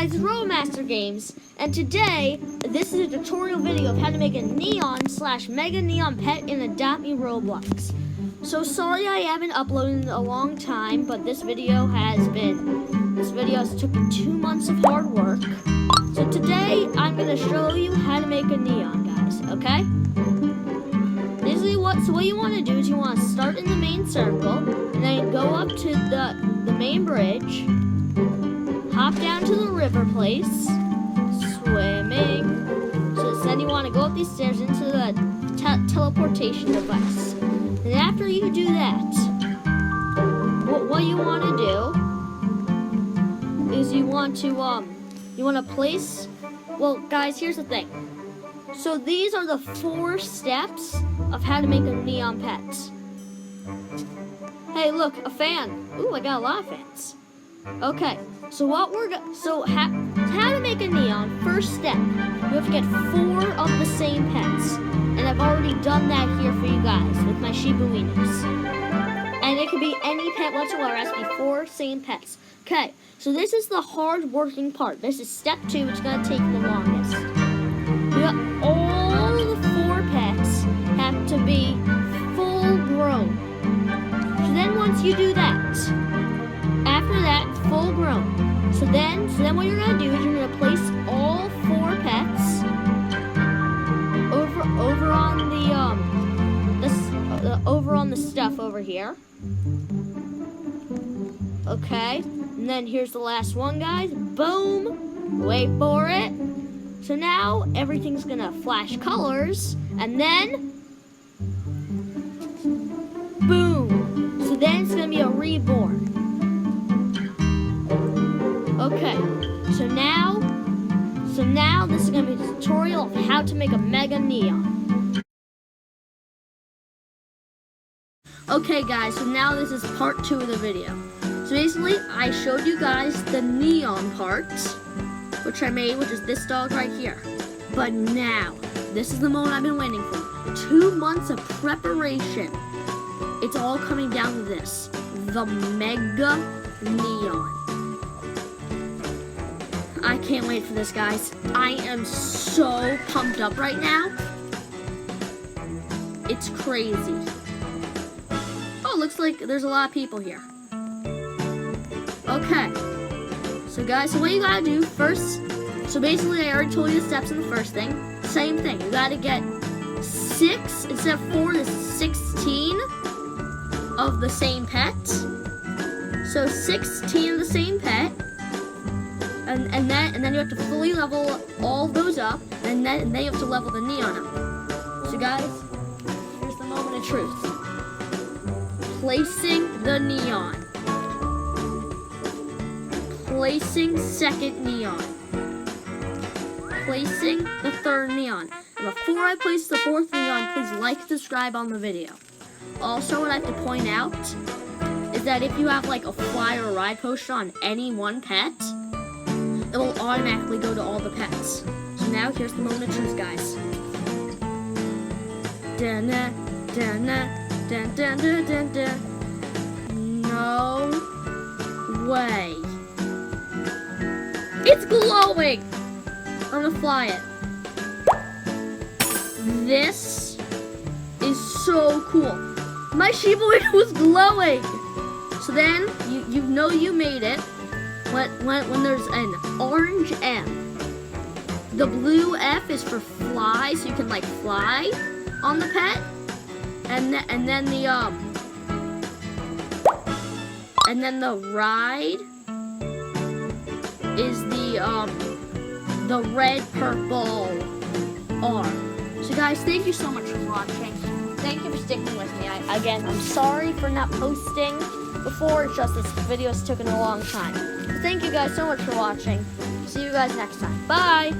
guys, it's Robomaster Games, and today, this is a tutorial video of how to make a neon/mega neon pet in Adopt Me Roblox. So sorry I haven't uploaded in a long time, but this video has took 2 months of hard work. So today, I'm going to show you how to make a neon, guys, okay? Basically, what you want to do is you want to start in the main circle, and then go up to the main bridge, hop down to the river place, swimming. So then you want to go up these stairs into the teleportation device. And after you do that, what you want to do is you want to place. Well, guys, here's the thing. So these are the 4 steps of how to make a neon pet. Hey, look, a fan. Ooh, I got a lot of fans. Okay, so how to make a neon, first step, you have to get 4 of the same pets. And I've already done that here for you guys with my Shibuinos. And it could be any pet whatsoever, it has to be 4 same pets. Okay, so this is the hard working part. This is step 2, which is going to take the longest. All the 4 pets have to be full grown. So then once you do that, after that, full grown. So then what you're gonna do is you're gonna place all 4 pets over on the stuff over here. Okay, and then here's the last one, guys. Boom! Wait for it. So now everything's gonna flash colors, and then boom! So then it's gonna be a reborn. Okay, so now this is going to be a tutorial of how to make a mega neon. Okay guys, so now this is part 2 of the video. So basically, I showed you guys the neon part, which I made, which is this dog right here. But now, this is the moment I've been waiting for. 2 months of preparation. It's all coming down to this, the mega neon. I can't wait for this, guys. I am so pumped up right now. It's crazy. Oh, looks like there's a lot of people here. Okay. So guys, so what you gotta do first, so basically I already told you the steps in the first thing. Same thing, you gotta get 6, instead of 4 to 16 of the same pet. So 16 of the same pet. And then you have to fully level all those up, and then you have to level the neon up. So guys, here's the moment of truth. Placing the neon. Placing second neon. Placing the 3rd neon. And before I place the 4th neon, please like and subscribe on the video. Also, what I have to point out is that if you have like a fly or a ride potion on any one pet, it will automatically go to all the pets. So now here's the moment of truth, guys. Da-na, da-na, da-da-da-da-da. No way. It's glowing! I'm gonna fly it. This is so cool. My Shibuino was glowing! So then, you know you made it. When there's an orange M. The blue F is for fly, so you can like fly on the pet. And then the ride is the red purple R. So guys, thank you so much for watching. Thank you for sticking with me. Again, I'm sorry for not posting before, it's just this video's taken a long time. So thank you guys so much for watching. See you guys next time. Bye!